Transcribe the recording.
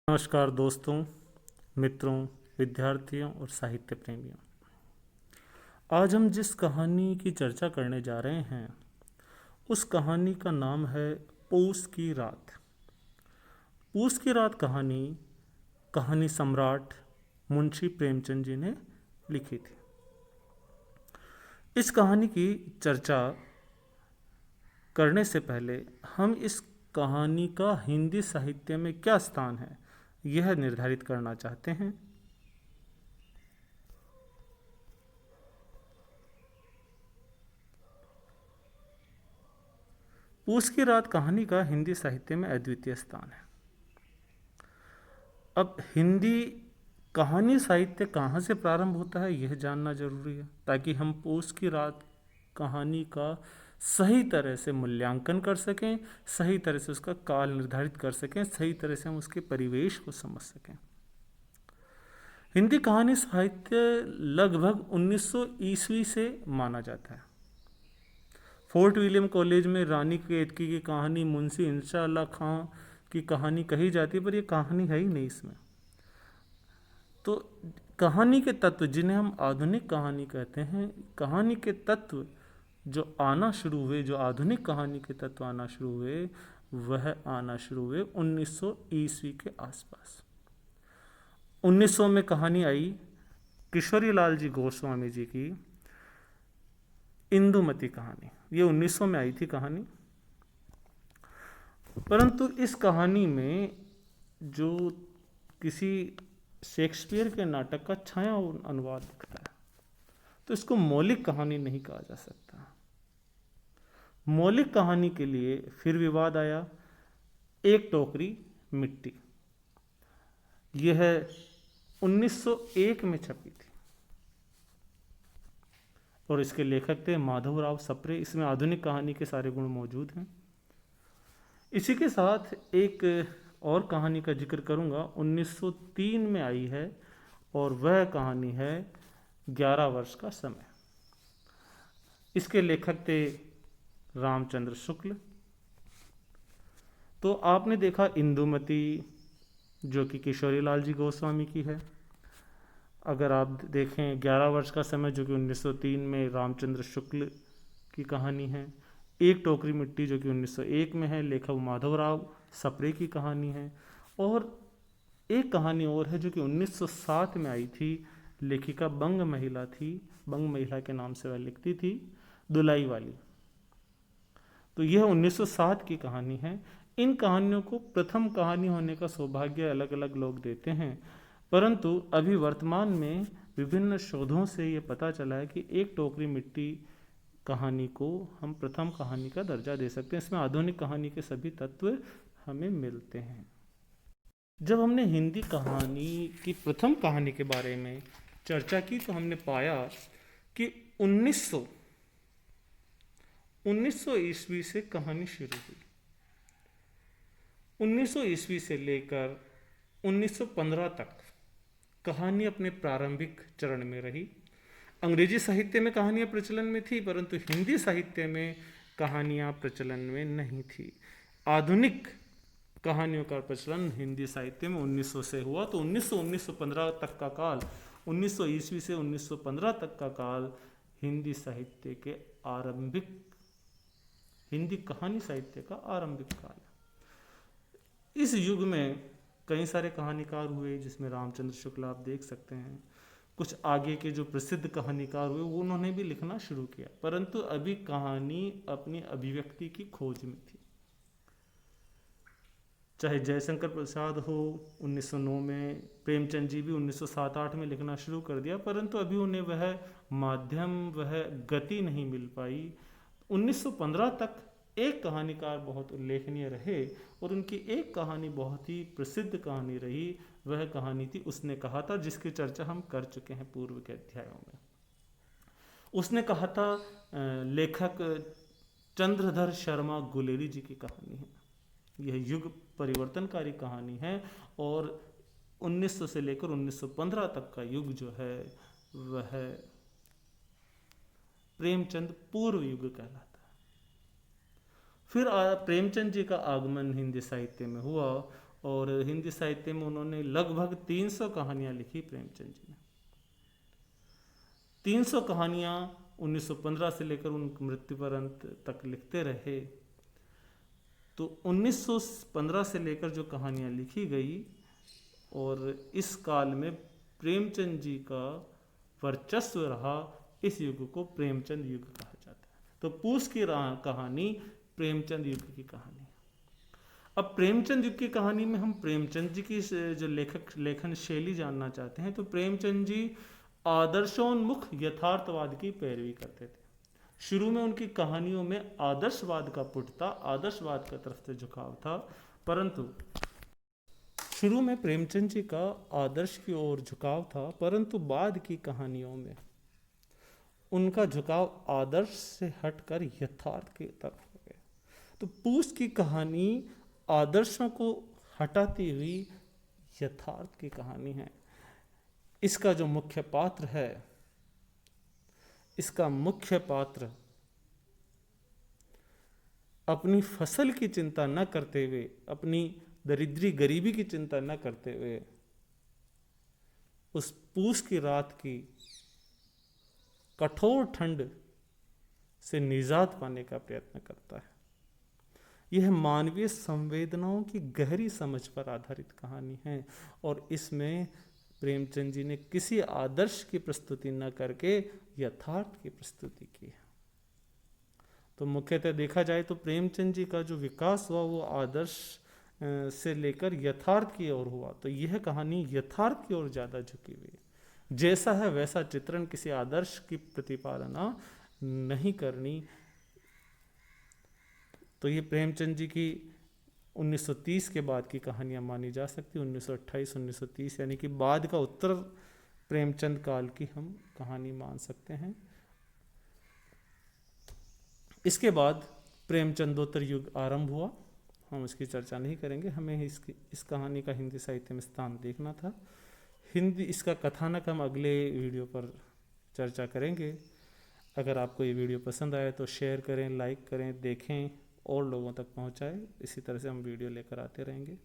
नमस्कार दोस्तों, मित्रों, विद्यार्थियों और साहित्य प्रेमियों। आज हम जिस कहानी की चर्चा करने जा रहे हैं उस कहानी का नाम है पूस की रात। पूस की रात कहानी कहानी सम्राट मुंशी प्रेमचंद जी ने लिखी थी। इस कहानी की चर्चा करने से पहले हम इस कहानी का हिंदी साहित्य में क्या स्थान है यह निर्धारित करना चाहते हैं। पूस की रात कहानी का हिंदी साहित्य में अद्वितीय स्थान है। अब हिंदी कहानी साहित्य कहाँ से प्रारंभ होता है यह जानना जरूरी है, ताकि हम पूस की रात कहानी का सही तरह से मूल्यांकन कर सकें, सही तरह से उसका काल निर्धारित कर सकें, सही तरह से हम उसके परिवेश को समझ सकें। हिंदी कहानी साहित्य लगभग 1900 ईस्वी से माना जाता है। फोर्ट विलियम कॉलेज में रानी केतकी की कहानी, मुंशी इंशाअल्लाह खां की कहानी कही जाती है, पर यह कहानी है ही नहीं इसमें। तो कहानी के तत्व जिन्हें हम आधुनिक कहानी कहते हैं, कहानी के तत्व जो आना शुरू हुए, जो आधुनिक कहानी के तत्व आना शुरू हुए, वह आना शुरू हुए 1900 ईस्वी के आसपास। 1900 में कहानी आई किशोरी लाल जी गोस्वामी जी की इंदुमती कहानी। ये 1900 में आई थी कहानी। परंतु इस कहानी में जो किसी शेक्सपियर के नाटक का छाया अनुवाद दिखता है, तो इसको मौलिक कहानी नहीं कहा जा सकता। मौलिक कहानी के लिए फिर विवाद आया। एक टोकरी मिट्टी, यह 1901 में छपी थी और इसके लेखक थे माधवराव सप्रे। इसमें आधुनिक कहानी के सारे गुण मौजूद हैं। इसी के साथ एक और कहानी का जिक्र करूंगा, 1903 में आई है और वह कहानी है 11 वर्ष का समय। इसके लेखक थे रामचंद्र शुक्ल। तो आपने देखा इंदुमती, जो कि किशोरी लाल जी गोस्वामी की है। अगर आप देखें 11 वर्ष का समय, जो कि 1903 में रामचंद्र शुक्ल की कहानी है। एक टोकरी मिट्टी, जो कि 1901 में है, लेखक माधवराव सप्रे की कहानी है। और एक कहानी और है जो कि 1907 में आई थी, लेखिका बंग महिला थी, बंग महिला के नाम से वह लिखती थी, दुलाई वाली। तो यह 1907 की कहानी है। इन कहानियों को प्रथम कहानी होने का सौभाग्य अलग अलग लोग देते हैं, परंतु अभी वर्तमान में विभिन्न शोधों से ये पता चला है कि एक टोकरी मिट्टी कहानी को हम प्रथम कहानी का दर्जा दे सकते हैं। इसमें आधुनिक कहानी के सभी तत्व हमें मिलते हैं। जब हमने हिंदी कहानी की प्रथम कहानी के बारे में चर्चा की तो हमने पाया कि 1900 ईस्वी से कहानी शुरू हुई। 1900 ईस्वी से लेकर 1915 तक कहानी अपने प्रारंभिक चरण में रही। अंग्रेजी साहित्य में कहानियाँ प्रचलन में थी, परंतु हिंदी साहित्य में कहानियाँ प्रचलन में नहीं थी। आधुनिक कहानियों का प्रचलन हिंदी साहित्य में 1900 से हुआ। तो 1915 तक का काल, 1900 ईस्वी से 1915 तक का काल हिंदी साहित्य के आरंभिक, हिंदी कहानी साहित्य का आरंभिक काल है। इस युग में कई सारे कहानीकार हुए, जिसमें रामचंद्र शुक्ल आप देख सकते हैं। कुछ आगे के जो प्रसिद्ध कहानीकार हुए वो उन्होंने भी लिखना शुरू किया, परंतु अभी कहानी अपनी अभिव्यक्ति की खोज में थी। चाहे जयशंकर प्रसाद हो 1909 में, प्रेमचंद जी भी 1907-08 में लिखना शुरू कर दिया, परंतु अभी उन्हें वह माध्यम, वह गति नहीं मिल पाई। 1915 तक एक कहानीकार बहुत उल्लेखनीय रहे और उनकी एक कहानी बहुत ही प्रसिद्ध कहानी रही। वह कहानी थी उसने कहा था, जिसकी चर्चा हम कर चुके हैं पूर्व के अध्यायों में। उसने कहा था लेखक चंद्रधर शर्मा गुलेरी जी की कहानी है। यह युग परिवर्तनकारी कहानी है और 1900 से लेकर 1915 तक का युग जो है वह प्रेमचंद पूर्व युग कहलाता है। फिर प्रेमचंद जी का आगमन हिंदी साहित्य में हुआ और हिंदी साहित्य में उन्होंने लगभग 300 कहानियाँ लिखी प्रेमचंद जी ने। 300 कहानियाँ 1915 से लेकर उनकी मृत्यु पर्यंत तक लिखते रहे। तो 1915 से लेकर जो कहानियाँ लिखी गई, और इस काल में प्रेमचंद जी का वर्चस्व रहा, इस युग को प्रेमचंद युग कहा जाता है। तो पूस की कहानी प्रेमचंद युग की कहानी। अब प्रेमचंद युग की कहानी में हम प्रेमचंद जी की जो लेखन शैली जानना चाहते हैं, तो प्रेमचंद जी आदर्शोन्मुख यथार्थवाद की पैरवी करते थे। शुरू में उनकी कहानियों में आदर्शवाद का पुट था, आदर्शवाद का तरफ से झुकाव था, परंतु शुरू में प्रेमचंद जी का आदर्श की ओर झुकाव था, परंतु बाद की कहानियों में उनका झुकाव आदर्श से हटकर यथार्थ की तरफ हो गया। तो पूस की कहानी आदर्शों को हटाती हुई यथार्थ की कहानी है। इसका जो मुख्य पात्र है, इसका मुख्य पात्र अपनी फसल की चिंता न करते हुए, अपनी दरिद्री गरीबी की चिंता न करते हुए, उस पूस की रात की कठोर ठंड से निजात पाने का प्रयत्न करता है। यह मानवीय संवेदनाओं की गहरी समझ पर आधारित कहानी है, और इसमें प्रेमचंद जी ने किसी आदर्श की प्रस्तुति न करके यथार्थ की प्रस्तुति की है। तो मुख्यतः देखा जाए तो प्रेमचंद जी का जो विकास हुआ वो आदर्श से लेकर यथार्थ की ओर हुआ। तो यह कहानी यथार्थ की ओर ज़्यादा झुकी हुई है। जैसा है वैसा चित्रण, किसी आदर्श की प्रतिपादना नहीं करनी। तो ये प्रेमचंद जी की 1930 के बाद की कहानियाँ मानी जा सकती, 1928 1930 यानी कि बाद का उत्तर प्रेमचंद काल की हम कहानी मान सकते हैं। इसके बाद प्रेमचंदोत्तर युग आरंभ हुआ, हम इसकी चर्चा नहीं करेंगे, हमें इस कहानी का हिंदी साहित्य में स्थान देखना था। इसका कथानक हम अगले वीडियो पर चर्चा करेंगे। अगर आपको ये वीडियो पसंद आए तो शेयर करें, लाइक करें, देखें और लोगों तक पहुंचाएं। इसी तरह से हम वीडियो लेकर आते रहेंगे।